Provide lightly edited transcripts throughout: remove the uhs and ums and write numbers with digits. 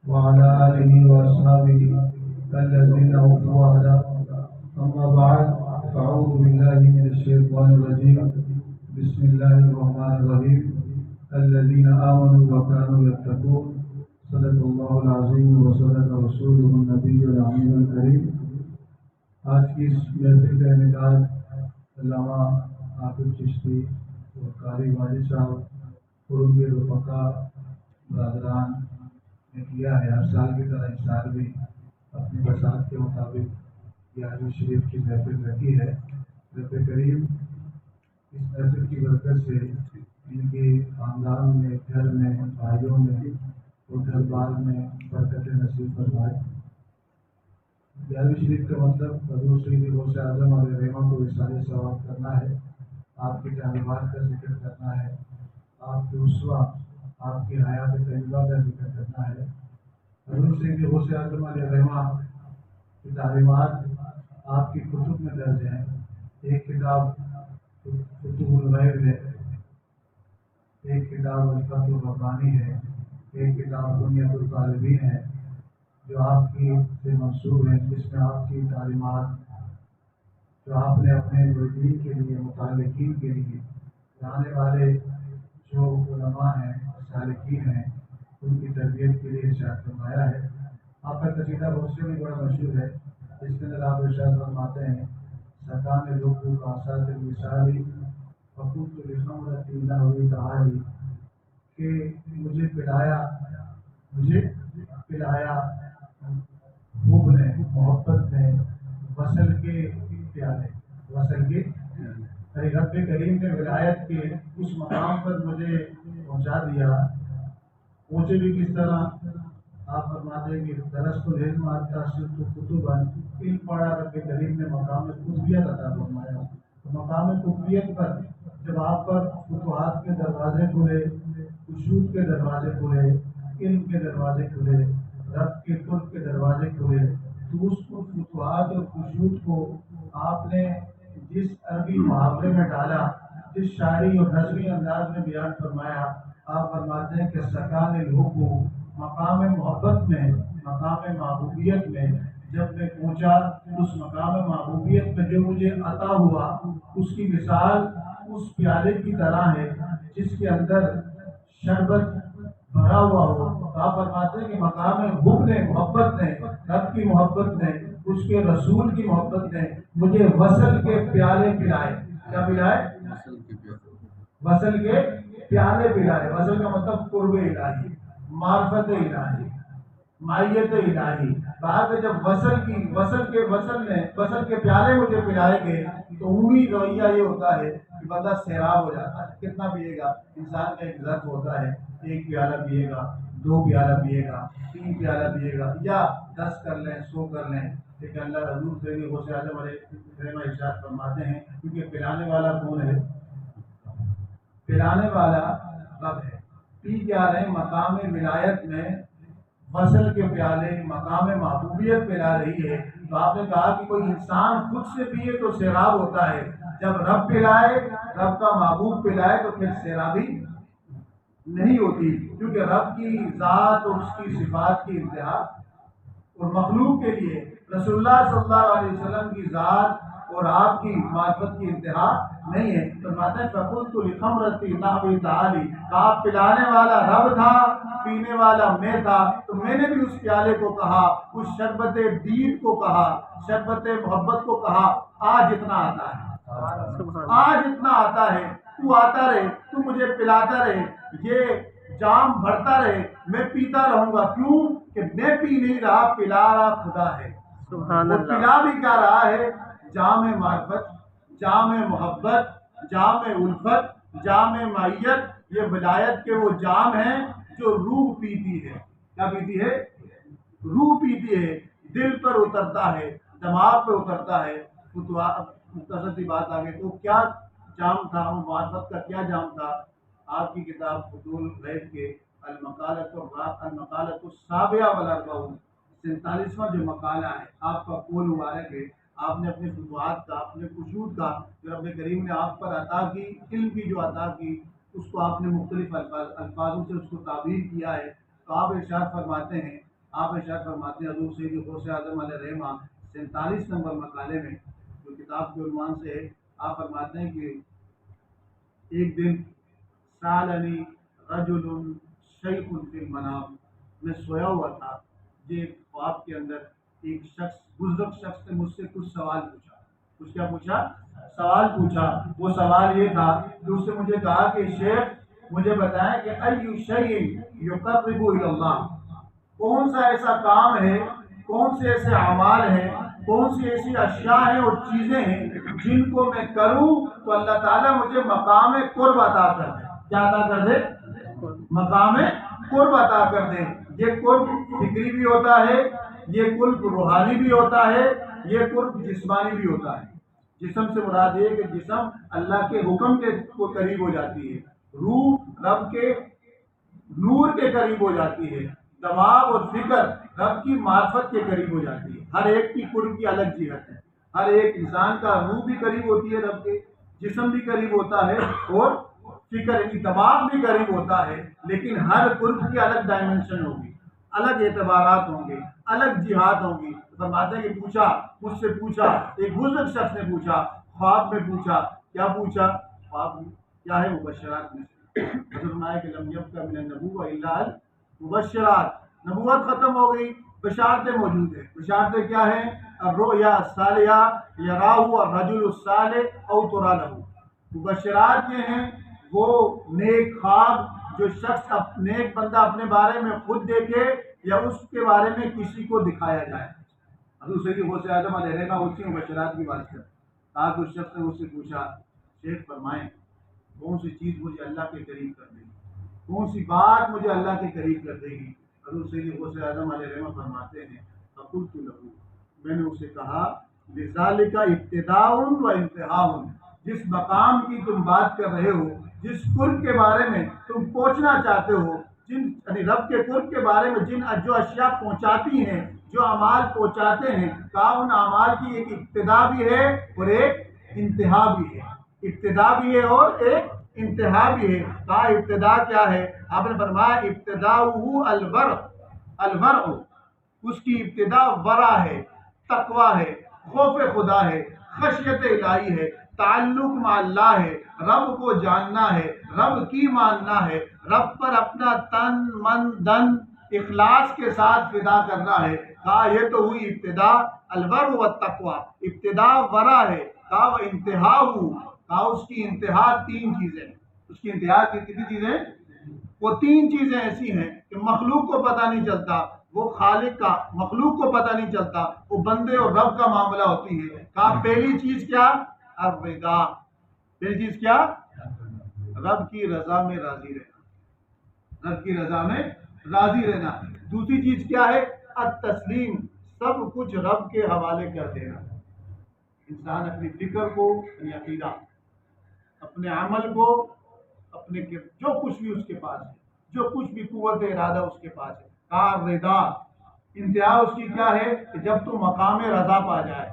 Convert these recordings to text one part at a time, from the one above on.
وعلى آله وأصحابه الذين أوفوا عهده. أما بعد، فأعوذ بالله من الشيطان الرجيم. بسم الله الرحمن الرحيم. الذين آمنوا وكانوا يتقون. صدق الله العظيم وصدق رسوله النبي الأمين الكريم. آج کی اس محفل کا انعقاد علامہ عاقب چشتی اور قاری واجد صاحب قرب رفقا برادران نے کیا ہے. ہر سال کی طرح اس سال بھی اپنی بساط کے مطابق یادو شریف کی محفل رکھی ہے. رب کریم اس محفل کی برکت سے ان کے خاندان میں، گھر میں، بھائیوں میں اور گھر بار میں برکت نصیب فرمائے. یادو شریف کا مطلب حضور سید غوث اعظم علیہ رحمہ کو رسالہ ثواب کرنا ہے، آپ کی تعلیمات کا ذکر کرنا ہے، آپ کے اسوہ، آپ کی حیات طیبہ کا ذکر کرنا ہے. حضور سید غوث اعظم علیہ رحمہ کی تعلیمات آپ کی کتب میں درج ہیں. ایک کتاب کتب الغیب ہے، ایک کتاب الفتح الربانی ہے، ایک کتاب بنیۃ الطالبین ہے جو آپ کی سے منسوب ہیں، جس میں آپ کی تعلیمات جو آپ نے اپنے مریدین کے لیے، متعلقین کے لیے، آنے والے جو علماء ہیں، سالکین ہیں، ان کی تربیت کے لیے ارشاد فرمایا ہے. آپ کا قصیدہ بہت سے بھی بڑا مشہور ہے. اس کے اندر آپ ارشاد فرماتے ہیں سکان لوگوں کا ساتھ مثالی فقوت الخمرۃ ہوئی تعالی، کہ مجھے پلایا خوب نے، محبت نے، وصل کے پیالے، وصل کے رب کریم نے ولایت کے اس مقام پر مجھے پہنچا دیا. پہنچے بھی کس طرح؟ آپ فرماتے ہیں کہ درست العلم آتا صرف کتباً، علم پڑھا رب کریم نے مقام قطبیت عطا فرمایا. تو مقام قطبیت پر جب آپ پر فتوحات کے دروازے کھلے، خشوع کے دروازے کھلے، علم کے دروازے کھلے، رب کے قرب کے دروازے کھلے، تو اس کو فتوحات اور خشوع کو آپ نے جس عربی محاورے میں ڈالا، جس شاعری اور نظمی انداز میں بیان فرمایا، آپ فرماتے ہیں کہ سکان الحب، مقام محبت میں، مقام محبوبیت میں جب میں پہنچا، اس مقام محبوبیت میں جو مجھے عطا ہوا، اس کی مثال اس پیالے کی طرح ہے جس کے اندر شربت بھرا ہوا ہو. آپ فرماتے ہیں کہ مقام حب نے، محبت نے، رب کی محبت نے، اس کے رسول کی محبت نے مجھے وصل کے پیالے پلائے. کیا پلائے؟ وصل کے پیالے پلائے. وصل کا مطلب قرب الہی، معرفت الہی، معیت الہی. بات ہے جب وصل کے پیالے مجھے پلائے گئے تو عمومی رویہ یہ ہوتا ہے کہ بندہ سیراب ہو جاتا ہے. کتنا پیے گا؟ انسان کا ایک ذات ہوتا ہے، ایک پیالہ پیے گا، دو پیالہ پیے گا، تین پیالہ پیے گا، یا 10 کر لیں، 100 کر لیں. لیکن اللہ حضور سے غوث اعظم علیہ ارشاد فرماتے ہیں کیونکہ پلانے والا کون ہے؟ پلانے والا رب ہے. پی کیا رہے؟ مقام ولایت میں وصل کے پیالے، مقام محبوبیت پلا رہی ہے. تو آپ نے کہا کہ کوئی انسان خود سے پیے تو سیراب ہوتا ہے، جب رب پلائے، رب کا محبوب پلائے تو پھر سیرابی نہیں ہوتی. کیونکہ رب کی ذات اور اس کی صفات کی انتہا اور مخلوق کے لیے رسول اللہ صلی اللہ علیہ وسلم کی ذات اور آپ کی معرفت کی انتہا نہیں ہے. فرماتے ہیں فقلت لخمرۃ نحو تعالی، آپ پلانے والا رب تھا، پینے والا میں تھا، تو میں نے بھی اس پیالے کو کہا، اس شربت دید کو کہا، شربت محبت کو کہا، آج اتنا آتا ہے، آج اتنا آتا ہے، تو آتا رہے، تو مجھے پلاتا رہے، یہ جام بھرتا رہے، میں پیتا رہوں گا. کیوں کہ میں پی نہیں رہا، پلا رہا خدا ہے. سبحان وہ اللہ. پلا بھی کیا رہا ہے؟ جام محبت، جام محبت، جام الفت، جام معیت. یہ ولایت کے وہ جام ہیں جو روح پیتی ہے. کیا پیتی ہے؟ روح پیتی ہے. دل پر اترتا ہے، دماغ پہ اترتا ہے. مختصر سی بات آگے. تو کیا جام تھا؟ وہ معرفت کا کیا جام تھا؟ آپ کی کتاب فضول غیب کے المقالۃ السابعہ والاربعون، 47واں جو مقالہ ہے، آپ کا قول مبارک ہے. آپ نے اپنے فتوحات کا، اپنے قشور کا جو رب کریم نے آپ پر عطا کی، علم کی جو عطا کی، اس کو آپ نے مختلف الفاظوں سے اس کو تعبیر کیا ہے. تو آپ ارشاد فرماتے ہیں آپ ارشاد فرماتے ہیں حضور سید غوث اعظم علیہ رحمہ 47 نمبر مقالے میں جو کتاب کے عنوان سے ہے، آپ فرماتے ہیں کہ ایک دن سالنی رجل شیخ فی المنام، میں سویا ہوا تھا، یہ خواب کے اندر ایک شخص، بزرگ شخص نے مجھ سے کچھ سوال پوچھا۔ کچھ کیا پوچھا؟ سوال پوچھا۔ وہ سوال یہ تھا کہ اس نے مجھے کہا کہ شیخ مجھے بتائیں کہ ای شیء یقرب الی اللہ، کون سا ایسا کام ہے، کون سے ایسے اعمال ہیں، کون سی ایسی اشیاء ہیں اور چیزیں ہیں جن کو میں کروں تو اللہ تعالیٰ مجھے مقام قرب عطا کر دے۔ کیا عطا کر دے؟ مقام قرب عطا کر دے۔ یہ قرب فکری بھی ہوتا ہے، یہ قرب روحانی بھی ہوتا ہے، یہ قرب جسمانی بھی ہوتا ہے۔ جسم سے مراد یہ کہ جسم اللہ کے حکم کے قریب ہو جاتی ہے، روح رب کے نور کے قریب ہو جاتی ہے، دماغ اور فکر رب کی معرفت کے قریب ہو جاتی ہے۔ ہر ایک کی قرب کی الگ جہت ہے۔ ہر ایک انسان کا روح بھی قریب ہوتی ہے رب کے، جسم بھی قریب ہوتا ہے اور فکر یعنی دماغ بھی قریب ہوتا ہے، لیکن ہر قرب کی الگ ڈائمنشن ہوگی، الگ اعتبارات ہوں گے، الگ جہات ہوں گی۔ فرماتے ہیں کہ پوچھا، مجھ سے پوچھا، ایک بزرگ شخص نے پوچھا، خواب میں پوچھا۔ کیا پوچھا؟ خواب کیا ہے؟ مبشرات میں سے فرمایا کہ لم یبق من النبوۃ الا المبشرات، نبوت ختم ہو گئی، بشارتیں موجود ہیں۔ بشارتیں کیا ہیں؟ الرؤیا الصالحہ یراہ الرجل الصالح او ترى له، مبشرات یہ ہیں وہ نیک خواب جو شخص نیک بندہ اپنے بارے میں خود دیکھے یا اس کے بارے میں کسی کو دکھایا جائے۔ حضور سید غوث اعظم علیہ رحمہ اسی مبشرات کی بات کرتے ہیں۔ کہا کہ اس شخص نے مجھ سے پوچھا، شیخ فرمائیں کون سی چیز مجھے اللہ کے قریب کر دے گی، کون سی بات مجھے اللہ کے قریب کر دے گی؟ حضور سید غوث اعظم علیہ رحمہ فرماتے ہیں فقلت له، میں نے اسے کہا لذالک ابتداء و انتہاء، جس مقام کی تم بات کر رہے ہو، جس قرب کے بارے میں تم پہنچنا چاہتے ہو، جن یعنی رب کے قرب کے بارے میں جن جو اشیاء پہنچاتی ہیں، جو اعمال پہنچاتے ہیں، کہا ان اعمال کی ایک ابتدا بھی ہے اور ایک انتہا بھی ہے۔ ابتدا بھی ہے اور ایک انتہا بھی ہے۔ کہا ابتدا کیا ہے؟ آپ نے فرمایا ابتداؤہ الورع، اس کی ابتدا ورع ہے، تقوی ہے، خوف خدا ہے، خشیت الہی ہے، تعلق مع اللہ ہے، رب کو جاننا ہے، رب کی ماننا ہے، رب پر اپنا تن من دن اخلاص کے ساتھ فدا کرنا ہے۔ کہا یہ تو ہوئی ابتدا الورع والتقوی، ابتدا ورع ہے۔ کہا وہ انتہا ہو، کہا اس کی انتہا تین چیزیں، اس کی انتہا کتنی چیزیں؟ وہ تین چیزیں ایسی ہیں کہ مخلوق کو پتہ نہیں چلتا، وہ خالق کا، مخلوق کو پتہ نہیں چلتا، وہ بندے اور رب کا معاملہ ہوتی ہے۔ کہا پہلی چیز کیا؟ الرضا، پہلی چیز کیا؟ رب کی رضا میں راضی رہنا، رب کی رضا میں راضی رہنا۔ دوسری چیز کیا ہے؟ التسلیم، سب کچھ رب کے حوالے کر دینا۔ انسان اپنی فکر کو، اپنی عقیدہ، اپنے عمل کو، اپنے جو کچھ بھی اس کے پاس ہے، جو کچھ بھی قوت ارادہ اس کے پاس ہے، کہا رضا، انتہا اس کی کیا ہے کہ جب تو مقام رضا پا جائے،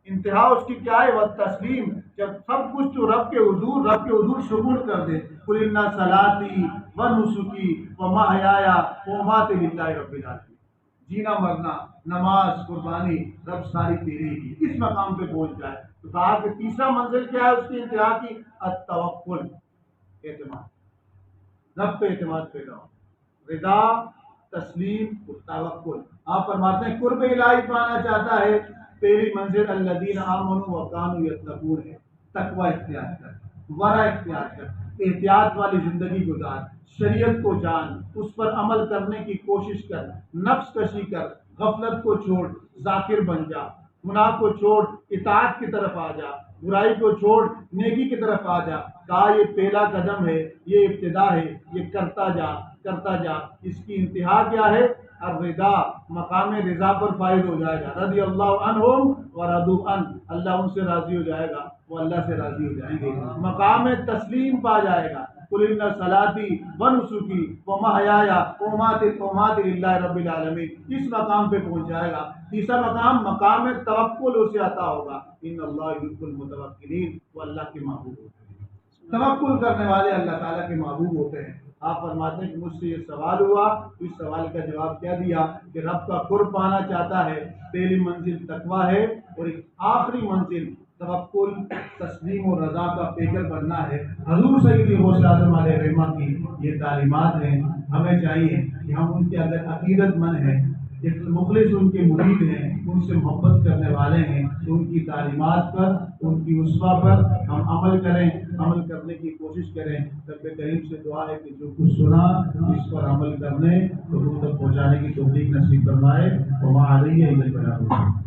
انتہا اس کی کیا ہے؟ وہ تسلیم، جب سب کچھ تو رب کے حضور شمول کر دے۔ قل ان صلاتی و نسکی و محیایا و مماتی للہ رب العالمین، جینا مرنا، نماز، قربانی رب ساری تیری ہی، اس مقام پہ پہنچ جائے۔ تو کہا کہ تیسرا منزل کیا ہے اس کی انتہا کی؟ التوکل، اعتماد، رب پہ اعتماد پیدا ہو، رضا، تسلیم اور توکل۔ آپ فرماتے ہیں قرب الہی پانا چاہتا ہے، پہلی منزل الذین آمنوا وکانوا یتقون ہے، تقوی اختیار کر، ورع اختیار کر، احتیاط والی زندگی گزار، شریعت کو جان، اس پر عمل کرنے کی کوشش کر، نفس کشی کر، غفلت کو چھوڑ، ذاکر بن جا، گناہ کو چھوڑ، اطاعت کی طرف آ جا، برائی کو چھوڑ، نیکی کی طرف آ جا۔ کہا یہ پہلا قدم ہے، یہ ابتدا ہے، یہ کرتا جا کرتا جا۔ اس کی انتہا کیا ہے؟ الرضا، مقام رضا پر فائز ہو جائے گا۔ رضی اللہ عنہم ورضوا عنہ، اللہ ان سے راضی ہو جائے گا، وہ اللہ سے راضی ہو جائیں گے۔ مقام تسلیم پا جائے گا۔ قل ان صلاتی و نسکی و محیایا و مماتی للہ رب العالمین، اس مقام پہ پہنچ جائے گا۔ تیسرا مقام، مقام توکل اسے عطا ہوگا۔ ان اللہ یحب المتوکلین، وہ اللہ کے محبوب ہوتے ہیں، توکل کرنے والے اللہ تعالیٰ کے محبوب ہوتے ہیں۔ آپ فرماتے ہیں کہ مجھ سے یہ سوال ہوا، تو اس سوال کا جواب کیا دیا کہ رب کا قرب پانا چاہتا ہے، پہلی منزل تقویٰ ہے، اور ایک آخری منزل توکل، تسلیم و رضا کا پیکر بننا ہے۔ حضور سیدی غوث اعظم علیہ رحمہ کی یہ تعلیمات ہیں، ہمیں چاہیے کہ ہم ان کے اگر عقیدت مند ہیں، ایک مخلص ان کے مرید ہیں، ان سے محبت کرنے والے ہیں، تو ان کی تعلیمات پر، ان کی اسوہ پر ہم عمل کریں، عمل کرنے کی کوشش کریں۔ رب کریم سے دعا ہے کہ جو کچھ سنا اس پر عمل کرنے، لوگوں تک پہنچانے کی توفیق نصیب فرمائے۔ وما علیہ الا البلاغ۔